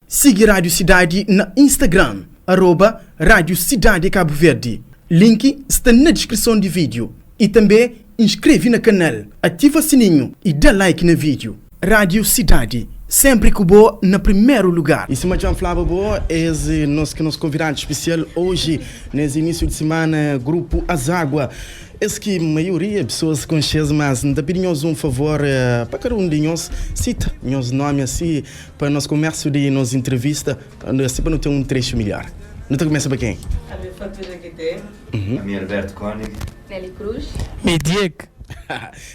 Siga Rádio Cidade na Instagram, @Rádio Cidade Cabo Verde. Link está na descrição do vídeo. E também inscreve no canal, ativa o sininho e dá like no vídeo. Rádio Cidade, sempre que boa no primeiro lugar. E se me falava boa, é nosso convidado especial hoje, nesse início de semana, grupo Azágua. Esse que a maioria das pessoas conhecem, mas ainda pedimos um favor para cada um de nós, cita nosso nome assim, para nosso comércio de nossa entrevista, assim para não ter um trecho melhor. Não começa para quem? A minha fatura que tem. A minha Alberto Koenig. Nelly Cruz. Diego.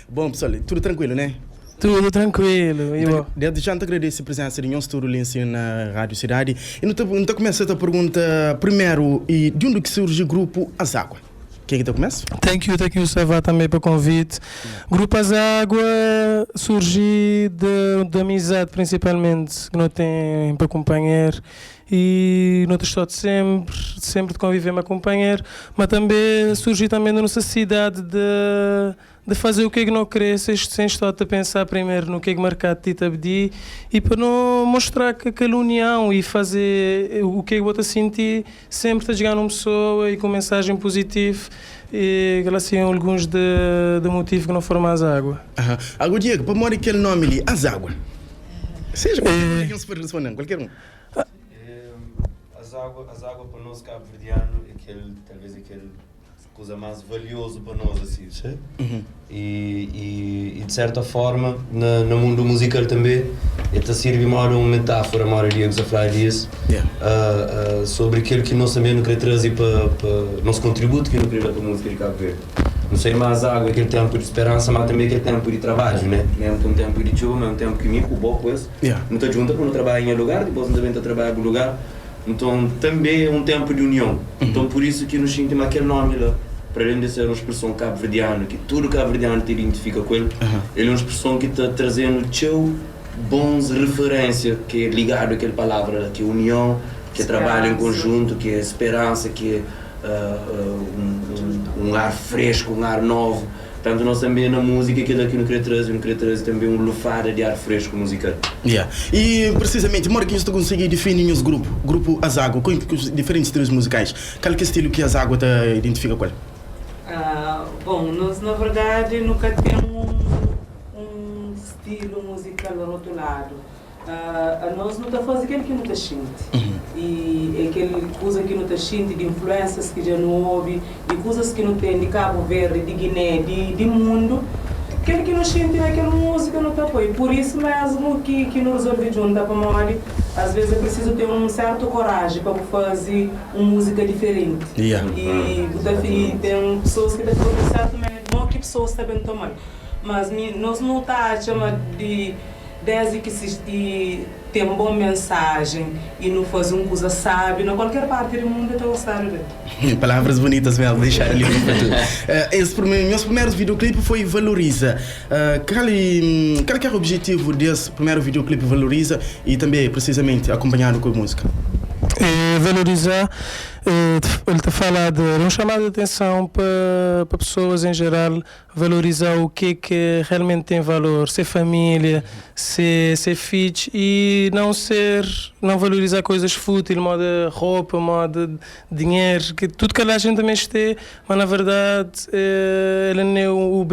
Bom, pessoal, tudo tranquilo, né? Tudo tranquilo. Desde já te agradeço a presença de nós, tudo na Rádio Cidade. E não te começa a pergunta primeiro, e de onde que surge o grupo Azágua? Quem é que começa? Thank you, Savá, também para o convite. Grupo Azágua surge de amizade, principalmente, que não tem para companheiro. E não estou sempre de conviver com companheiro, mas também surge também da necessidade de fazer o que é que não querer, sem estar a pensar primeiro no que é que o mercado te pedir e para não mostrar que aquela união e fazer o que é que eu sentir, sempre está chegando uma pessoa e com mensagem positiva. E assim alguns de motivos que não foram mais água. Agora, Diego, para morar aquele nome ali, Azágua. Seja qualquer um se pode responder, qualquer um. As águas para nós cabo-verdiano é talvez aquele coisa mais valioso para nós assim, sabe? E de certa forma no mundo musical também está servir uma metáfora, uma Diego a falar disso, sobre aquilo que nós também não queremos trazer para nosso contributo que não queremos para a música de Cabo Verde. Não sei mais água, aquele tempo de esperança, mas também aquele tempo de trabalho, né? Mesmo um tempo de chuva, mesmo tempo que me ocupou com isso. Não está junto quando trabalha em lugar, depois não também está trabalhando em lugar. Então também é um tempo de união. Então por isso que nos sentimos aquele nome lá, para além de ser uma expressão cabo-verdiana, que todo cabo-verdiano te identifica com ele, ele é uma expressão que está trazendo bons referências, que é ligado àquela palavra, que é união, que é trabalho em conjunto, que é esperança, que é um ar fresco, um ar novo. Portanto, nós também na música, aquilo que não queria trazer também um lufada de ar fresco musical. E precisamente, Marquinhos, tu consegue definir os grupo Azágua, com os diferentes estilos musicais. Qual é o estilo que Azágua te identifica com ele? Bom, nós na verdade nunca temos um estilo musical rotulado. Nós não estamos fazendo aquilo que não está sente. E aquela coisa que não está sente, de influências que já não ouve, de coisas que não tem de Cabo Verde, de Guiné, de mundo, aquilo que não sente naquela música não está apoio. Por isso mesmo que não resolve juntar para Mori, às vezes é preciso ter um certo coragem para fazer uma música diferente. E tem pessoas que estão fazendo certo, mas não que pessoas sabem também. Mas nós não estamos a chamar desde que se tem uma boa mensagem e não faz uma coisa sábia, em qualquer parte do mundo está gostando dele. Palavras bonitas mesmo, deixar ali para tu. Meus primeiros videoclipes foi Valoriza. Qual é o objetivo desse primeiro videoclipe Valoriza e também precisamente acompanhado com a música? Valorizar, ele está a falar de uma chamada de atenção para pessoas em geral, valorizar o que realmente tem valor, ser família, ser filhos e não valorizar coisas fúteis, modo roupa, modo dinheiro, que tudo que a gente também tem, mas na verdade ele não é o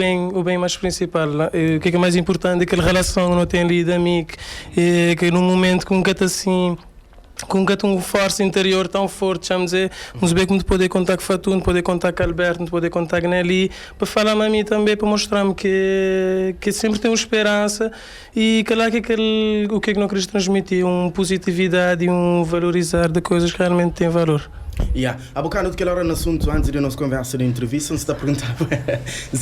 bem mais principal. O que é mais importante é aquela relação que não tem ali de amigo, que num momento com que está assim, com uma força interior tão forte, vamos dizer, vamos ver como poder contar com Fatuno, poder contar com Alberto, poder contar com Nelly, para falar-me a mim também, para mostrar-me que sempre tenho esperança e que lá o que é que não queres transmitir, uma positividade e um valorizar de coisas que realmente têm valor. Há bocado daquela hora no assunto, antes da nossa conversa de entrevista, se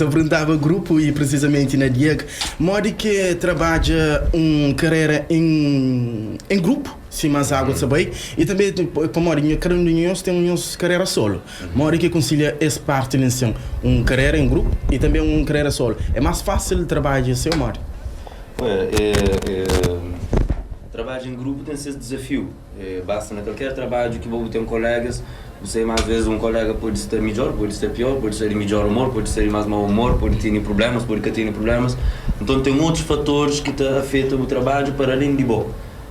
perguntava o grupo e precisamente na Diego, modo que trabalha uma carreira em grupo, sim, mas água sabe, e também para Mori, cada um de nós tem uma carreira solo. Mori que concilia essa parte de uma carreira em grupo e também uma carreira solo. É mais fácil trabalhar seu Mori? Trabalho em grupo tem esse desafio. Basta em qualquer trabalho que vou ter colegas, você mais vezes um colega pode estar melhor, pode estar pior, pode ser de melhor humor, pode ser de mais mau humor, pode ter problemas, pode ter problemas. Então tem outros fatores que afetam o trabalho para além de bom.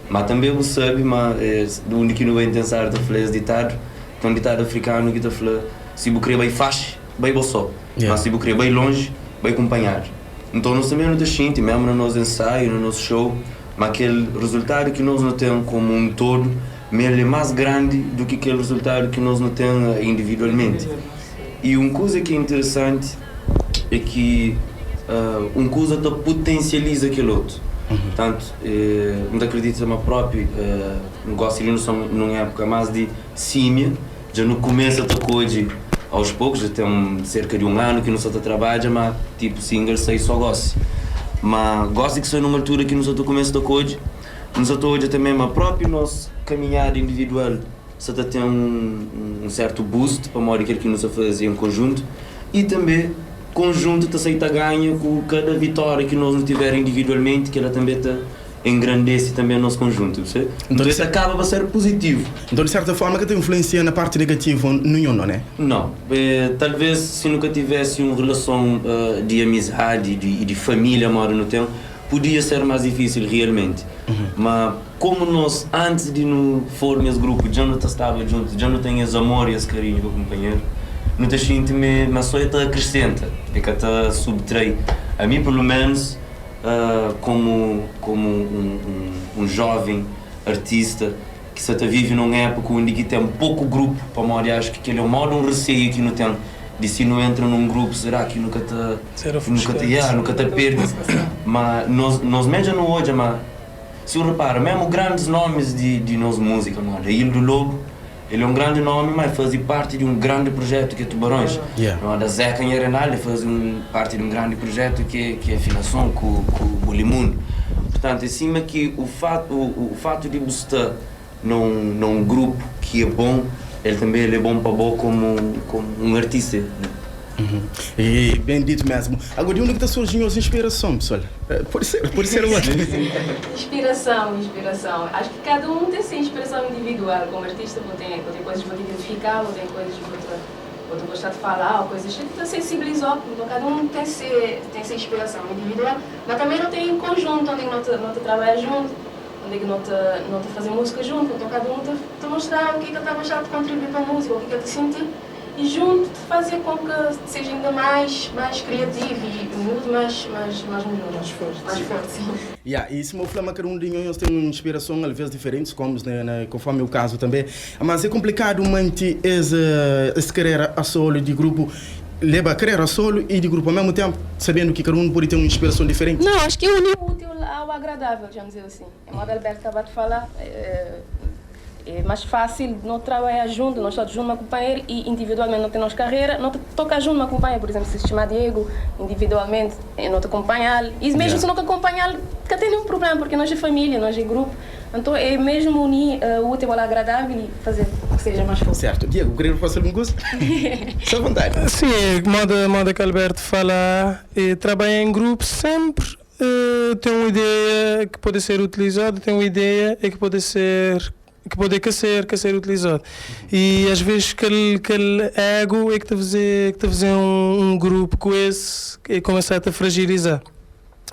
Mas também você sabe, mas o único que não vai pensar de falar esse ditado, que é um ditado africano que está falando, se você querer bem fácil, bem só, mas se você querer bem longe, bem acompanhar. Então nós também não deixamos, mesmo no nosso ensaio, no nosso show, mas aquele resultado que nós não temos como um todo, ele é mais grande do que aquele resultado que nós não temos individualmente. E uma coisa que é interessante é que uma coisa potencializa aquele outro. Portanto, não acredito na própria negócio ali numa época mais de símia, já não começa a coisa aos poucos, já tem cerca de um ano que não só trabalha, mas tipo single sei só gosto. Mas gosto que sou numa altura que não só começa a coisa, nós hoje também a própria nossa caminhada individual só tem um certo boost para morar aquilo que nós fazemos em conjunto e também conjunto te aceita ganha com cada vitória que nós não tiver individualmente, que ela também te engrandece também o nosso conjunto, você? Então isso acaba a ser positivo. Então de certa forma que tem influência na parte negativa nenhuma, não é? Não, talvez se nunca tivesse uma relação de amizade e de família mora no tempo, podia ser mais difícil realmente. Mas como nós antes de não formar esse grupo já não estava juntos, já não tem esse amor e esse carinho com o companheiro, não te sinto mas só está acrescenta, é que está subtrai. A mim pelo menos como um jovem artista que só vive numa época onde tem pouco grupo para morar, acho que aquele é um modo um receio que não tem de se não entra num grupo, será que nunca te perde? Mas nós mesmo não hoje, mas se eu reparo, mesmo grandes nomes de nossa música, mano, Ilha do Lobo, ele é um grande nome, mas faz parte de um grande projeto que é Tubarões. Da Zeca em Arenal, ele faz parte de um grande projeto que é afinação com o Limundo. Portanto, acima que o fato de você estar num grupo que é bom, ele também é bom para bom como um artista. E bem dito mesmo. Agora, de onde está surgindo as inspirações, pessoal? Pode ser outro. Inspiração. Acho que cada um tem sua inspiração individual. Como artista, tem coisas que vou identificar, ou tem coisas que vou gostar de falar, ou coisas que você sensibilizou. Então, cada um tem sua inspiração individual, mas também não tem conjunto, onde não trabalha junto, onde não faz música junto. Então, cada um te mostrar o que está gostando de contribuir para a música, o que está sentindo. E junto fazer com que seja ainda mais criativo e muito mais forte. E se eu falar que cada um de nós tem uma inspiração às vezes diferentes, como conforme o caso também, mas é complicado manter essa carreira a solo de grupo, leva a carreira a solo e de grupo ao mesmo tempo, sabendo que cada um pode ter uma inspiração diferente. Não, acho que unir o útil ao agradável, vamos dizer assim. É o Adalberto acabou de falar. É mais fácil não trabalhar junto, nós estamos juntos, uma companheira, e individualmente não temos carreira, não toca junto uma companheira, por exemplo, se se chama Diego, individualmente, não te acompanhar, e mesmo se não te acompanhar, não tem nenhum problema, porque nós é família, nós é grupo, então é mesmo unir o útil ao agradável e fazer que seja mais fácil. Certo. Diego, queria fazer alguma coisa? Só à vontade. Sim, moda que Alberto fala, trabalhar em grupo sempre tem uma ideia que pode ser utilizada, tem uma ideia que pode ser utilizado. E às vezes aquele ego é que te fazer um grupo com esse e começar a fragilizar.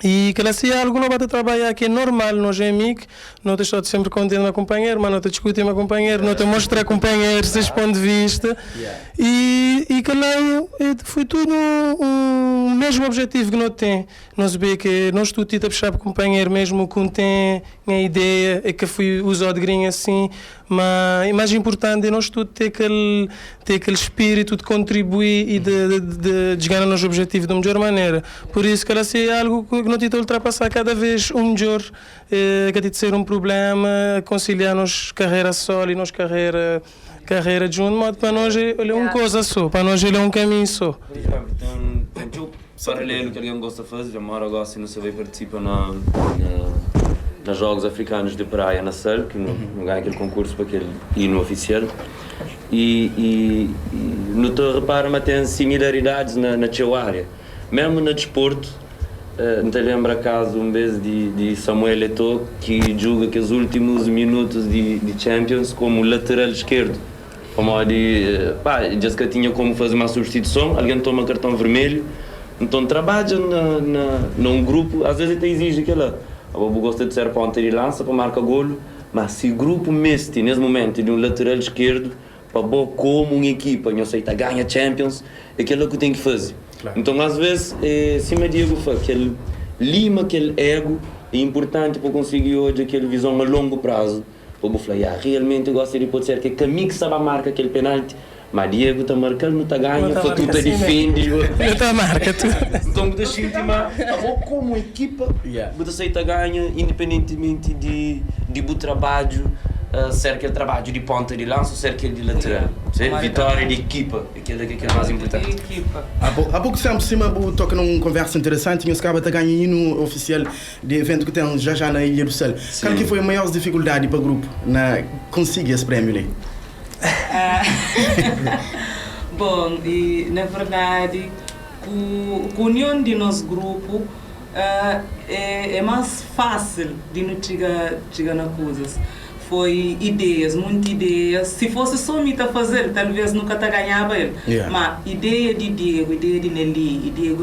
E que assim é algo não vai trabalhar que é normal, nós é amigo, não te estou sempre contente com o companheiro, mas não te discute com o companheiro, não te mostra a companheiro seus pontos de vista. E que lá foi tudo um mesmo objetivo que nós tem. Nós vê que nós tudo a puxar para o companheiro mesmo que tem a ideia é que foi usado de grinha assim, mas o mais importante é nós tudo ter aquele espírito de contribuir e de chegar ao nosso objetivo da melhor maneira. Por isso que ela é algo que nós tentamos ultrapassar cada vez melhor, que tem de ser um problema, conciliar nossa carreira solo e nossa carreira junto, mas para nós ele é uma coisa só, para nós ele é um caminho só. Tem um paralelo que alguém gosta de fazer, a Mara gosta e não se vai participar nos Jogos Africanos de Praia na SEL, que não ganha aquele concurso para aquele hino oficial. E não te repara, mas tem similaridades na sua área. Mesmo no desporto, não te lembra caso de Samuel Eto'o, que joga aqueles últimos minutos de Champions como lateral esquerdo. Como diz que tinha como fazer uma substituição, alguém toma cartão vermelho, então trabalha num grupo, às vezes até exige aquela eu gosto de ser ponta de lança para marcar golo, mas se o grupo nesse momento de um lateral esquerdo, para bom como uma equipa, não sei, tá ganha Champions, é aquilo que tem que fazer. Claro. Então, às vezes, se me digo aquele lima, aquele ego, é importante para conseguir hoje aquela visão a longo prazo. Para eu falar, realmente eu gostaria de pode ser que caminho que sabe marcar aquele penalti, mas Diego está marcando, não está ganhando, tu está defende. Não está marca, tu. Então, eu deixo como equipa, você está ganha, independentemente de bom trabalho, ser aquele trabalho de ponta de lança ou ser aquele de lateral. Vitória de equipa, aquilo que é mais importante. Há pouco tempo, cima, toca numa conversa interessante, e os cabas estão ganhando oficial de evento que tem já na Ilha do Sal. Qual que foi a maior dificuldade para o grupo na conseguir esse prémio ali? Bom, e na verdade, a união de nosso grupo é mais fácil de não chegar nas coisas. Foi ideias, muitas ideias. Se fosse só me a fazer, talvez nunca ganhava ele. Mas ideia de Diego, ideia de Nelly, ideia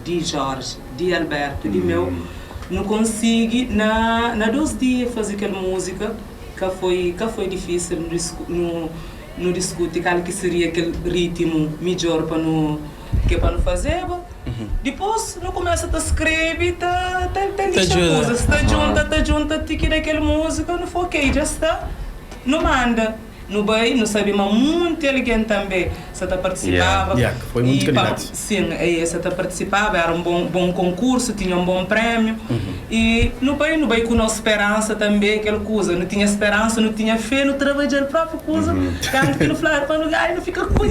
de Jorge, de Alberto, de meu, não consegui na 2 dias fazer aquela música que foi difícil no discutir qual que seria aquele ritmo melhor para não fazer. Depois não começa a escrever, tá coisas, tá junta, que daquela música, não foi ok, já está, não manda. No bem, não sabia, mas muito alguém também você participava. Foi muito candidato. Sim, você participava, era um bom concurso, tinha um bom prêmio. E no bem com nossa esperança também, aquela coisa, não tinha esperança, não tinha fé, não trabalhar a própria coisa. Tanto que no falar para lugar não fica com pouco,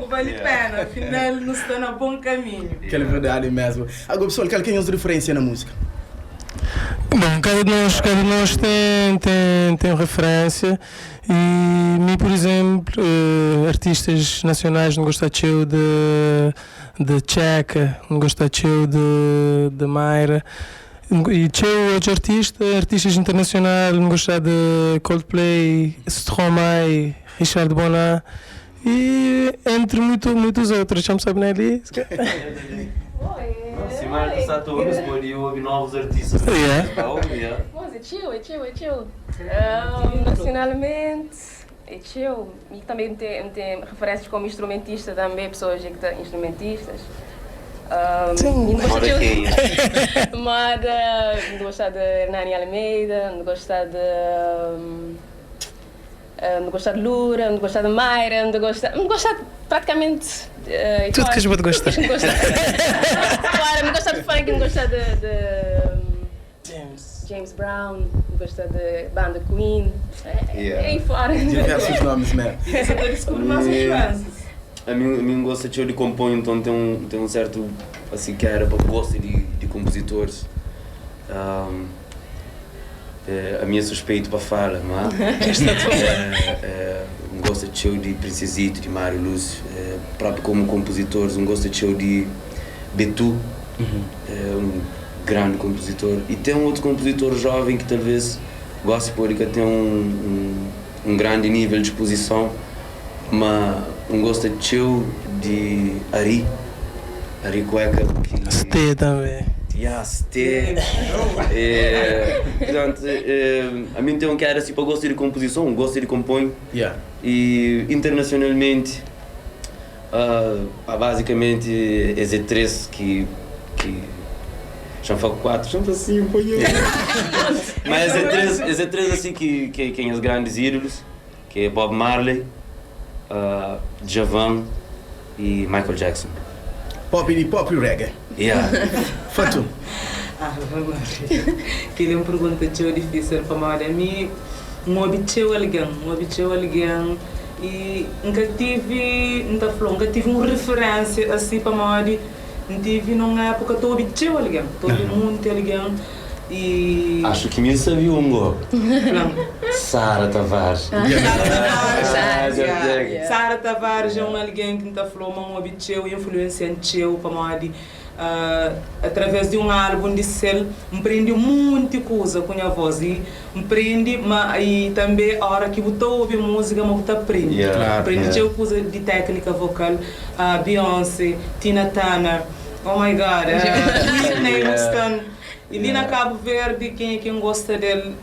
vale a pena, afinal não está no bom caminho. Que é verdade mesmo. Agora, pessoal, qual que é a referência na música? Bom, cada de nós tem referência e mim, por exemplo, artistas nacionais não gosto de Checa, não gosto de Mayra e outros artistas internacionais, não gosto de Coldplay, Stromae, Richard Bonin e entre muitos outros, já me sabe, né, ali? Se mais está todos, pode ouvir novos artistas. Mas é chill. Nacionalmente, é chill. E também tem referências como instrumentista também, pessoas que estão instrumentistas. Não gosto de Mada, não gosto de Hernani Almeida, não gosto de Lura, não gosto de Mayra, não gosto praticamente tudo que eu vou gostar. Claro, não gosto de funk, não gosto de James Brown, não gosto de banda Queen. É fora. Diversos nomes mesmo. E você está descobrindo mais influências. A mim gosta de compor, então tem um certo assim que era para gosto de compositores. A minha suspeita para falar, mas gosto de show de Princesito, de Mário Lúcio, próprio como compositores, gosto de show de Betu, um grande compositor, e tem um outro compositor jovem que talvez goste porque tem um grande nível de exposição, mas gosto de show de Ari Cueca, que Ste também. Portanto, a mim tem um cara assim para gosto de composição, gosto de compor. E internacionalmente, basicamente, é três que já falo 4, já falo 5, mas é três assim que são os grandes ídolos, que é Bob Marley, Djavan e Michael Jackson. Pop e reggae. Fato. Que é uma pergunta difícil para mim. Um obteu alguém e nunca tive uma referência assim para mim. Não tive numa época que obteu alguém, muito alguém. E acho que me sabia Sara Tavares. Sara Tavares é alguém que está falando um obteu influenciante para mim. Através de um álbum de selo, aprendi muita coisa com a voz e também a hora que eu ouve música, eu aprendi. Aprendi coisa de técnica vocal, Beyoncé, Tina Turner, oh my God, Whitney Houston. E ali na Cabo Verde, quem gosta dele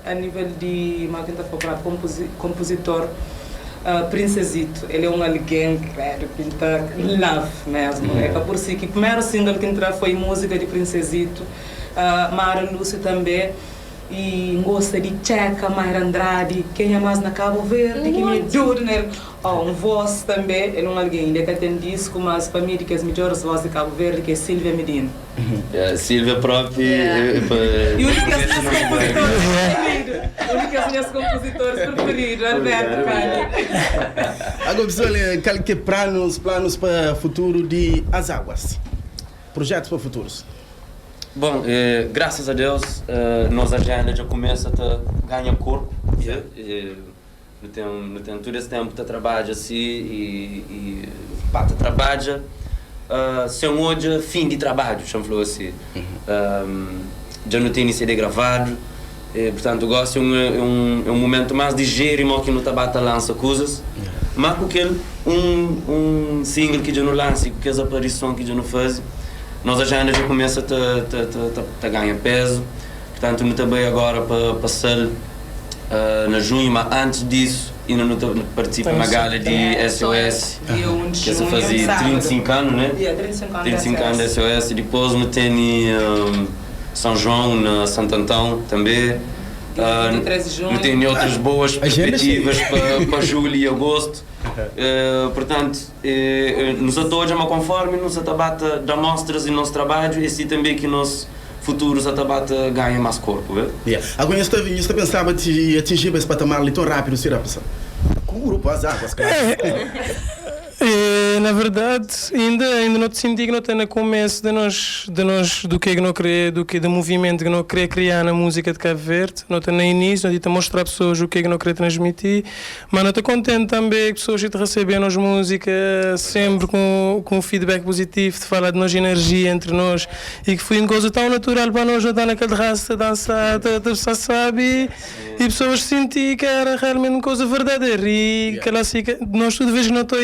a nível de compositor, Princesito, ele é um alguém que está love mesmo. É por si que o primeiro single que entrou foi música de Princesito, Mara Lúcio também. E gosta de Checa, Mayra Andrade, quem é mais na Cabo Verde, quem é tudo nele. Um voz também, ele é um alguém, ele tem disco, mas para mim, que as melhores vozes de Cabo Verde, que é Silvia Medina. Silvia própria. E o único das minhas compositores preferidos, o único das minhas compositores preferidos, Alberto Cani. Agora, pessoal, quais planos para o futuro de As Águas? Projetos para futuros? Bom, graças a Deus, nossa agenda já começa a ganhar corpo. Não tem todo esse tempo que trabalha assim e para trabalha sem hoje fim de trabalho, chamou assim. Já não tem CD gravado, portanto gosto é um momento mais de gênero que não está lança coisas, mas com aquele um single que já não lança, com aquela aparição que já não faz. Nossa agenda já começa a ganhar peso, portanto não também agora para passar na junho, mas antes disso ainda não participa na gala de SOS, que se fazia 35 anos, né? 35 anos de SOS, depois não tem São João, na Santo Antão também, não tem outras boas perspectivas para julho e agosto. Portanto, nos atores é uma conforme, nos atabata da mostras e nosso trabalho, e assim também que nosso futuro atabata ganha mais corpo. Agora, eu pensava de atingir esse patamar ali tão rápido, se era passar com o grupo As Águas, cara. Na verdade, ainda não te senti que não está no começo de nós do que não querer, do movimento que não querer criar na música de Cabo Verde. Não está no início, não está a mostrar a pessoas o que não querer transmitir, mas não estou contente também que pessoas te recebem nos música sempre com feedback positivo, de falar de nós energia entre nós e que foi uma coisa tão natural para nós estar naquela raça, dançar, você sabe, e pessoas sentir que era realmente uma coisa verdadeira e que nós toda vez que não estou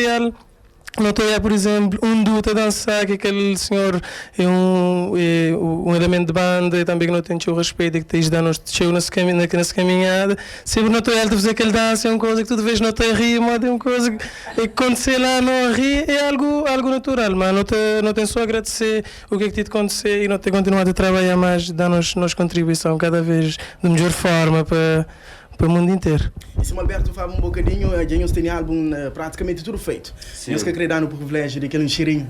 não estou por exemplo, duto a dançar, que aquele senhor é um elemento de banda e também que não tem o respeito e que tens de dar nos nessa caminhada. Sempre não estou a fazer aquele dança, é uma coisa que tu vês não estou a rir, mas é uma coisa que acontecer lá, não a rir, é algo natural, mas não tem só a agradecer o que é que te acontecer e não tem continuado a trabalhar mais, dar-nos contribuição cada vez de melhor forma para o mundo inteiro. E se o Alberto fala um bocadinho, a gente tem álbum praticamente tudo feito. Eu que queria dar no privilégio de aquele cheirinho.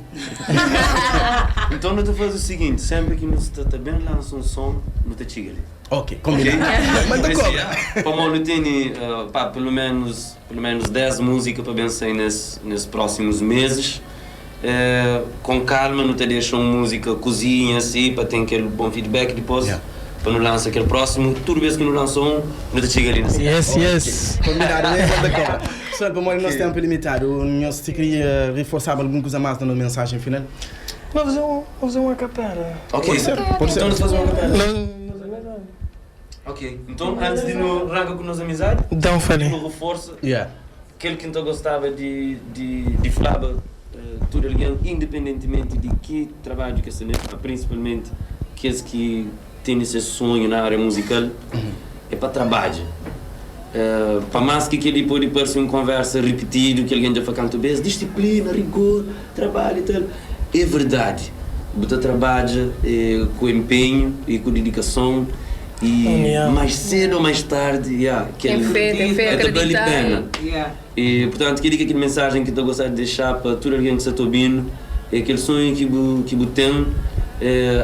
Então, não te faz o seguinte: sempre que nos também lança um som, não te chega ali. Ok, combinado. Manda cobra. Como não tem pelo menos 10 músicas para pensar nesses próximos meses. Com calma, não te deixam música cozinha assim, para ter aquele bom feedback depois. Para não lançar aquele próximo, toda vez que não lançou não te chega ali na cidade. Yes. Combinado, manda cobra. Pessoal, para o nosso tempo limitado, nós queria reforçar alguma coisa mais na mensagem final? Vamos fazer uma capela. Ok, pode ser. Então nós fazemos uma capela. Ok, então antes de nos arrancar com nossa amizade, dá um falei. No reforço, aquele que não gostava de falar, tudo alguém, independentemente de que trabalho que se principalmente aqueles que tem esse sonho na área musical, é para trabalho. Para mais que ele pode parecer uma conversa repetida, que alguém já fala canto bem, disciplina, rigor, trabalho e tal. É verdade. Você trabalha com empenho e com dedicação e mais cedo ou mais tarde, tem fé, vale a pena. E, portanto, queria que aquela mensagem que eu gostaria de deixar para todo alguém que está ouvindo é aquele sonho que você tem.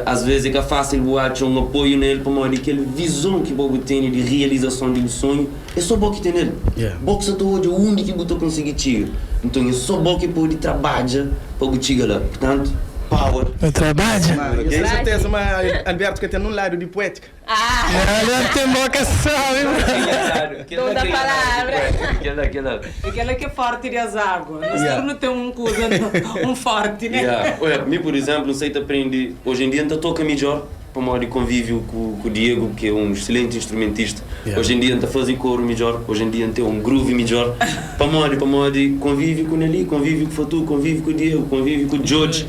Às vezes é fácil botar um apoio nele para mostrar aquela visão que você tem de realização de um sonho. É só você que tem nele. Você está hoje onde que você consegue chegar. Então é só você que pode trabalhar para você chegar lá. Portanto, power. Trabalho. Eu tenho certeza, mas Alberto que tem um lado de poética. Alberto tem boca sabe. Toda a palavra. Aquela que é forte de as águas. Não tem um forte, né? Olha, mim por exemplo, não sei te aprender. Hoje em dia não toca melhor para modo de convívio com o Diego, que é um excelente instrumentista. Hoje em dia está fazendo coro melhor, hoje em dia tem um groove melhor. Para modo de convívio com ele, convívio com o Fatu, convívio com o Diego, convívio com o George,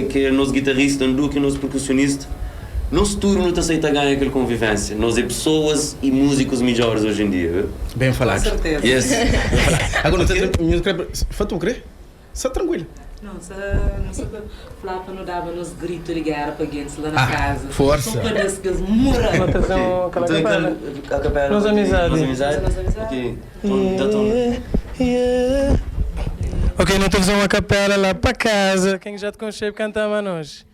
que é o nosso guitarrista, que é o nosso percussionista. Nosso turno não aceita ganhar aquela convivência. Nós é pessoas e músicos melhores hoje em dia. Bem falado. Com certeza. Yes. Agora, Fatu, crê? Está tranquilo. Não sei falar para não dar nos gritos ligar para gente lá na casa. Força. São coisas que moram. Então, A capela. Nos amizades. Nos amizades. Ok. Ok, não temos uma capela lá para casa. Quem já te conhece cantava a nós?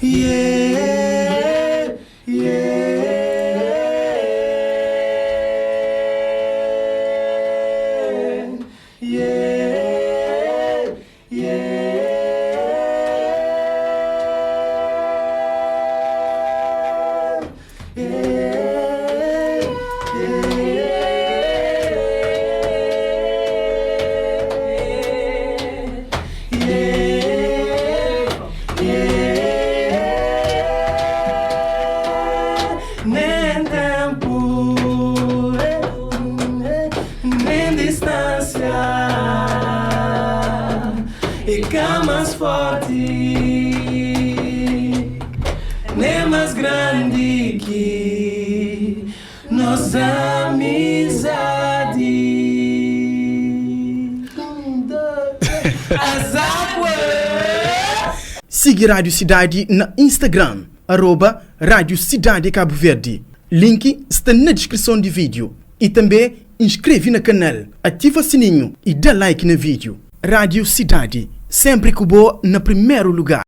Yeah, yeah. Nem tempo, nem distância, e cá mais forte, nem mais grande que nossa amizade. As águas. Siga Rádio Cidade na Instagram, @Rádio Cidade Cabo Verde. Link está na descrição do vídeo. E também inscreve no canal, ativa o sininho e dá like no vídeo. Rádio Cidade, sempre que boa na primeiro lugar.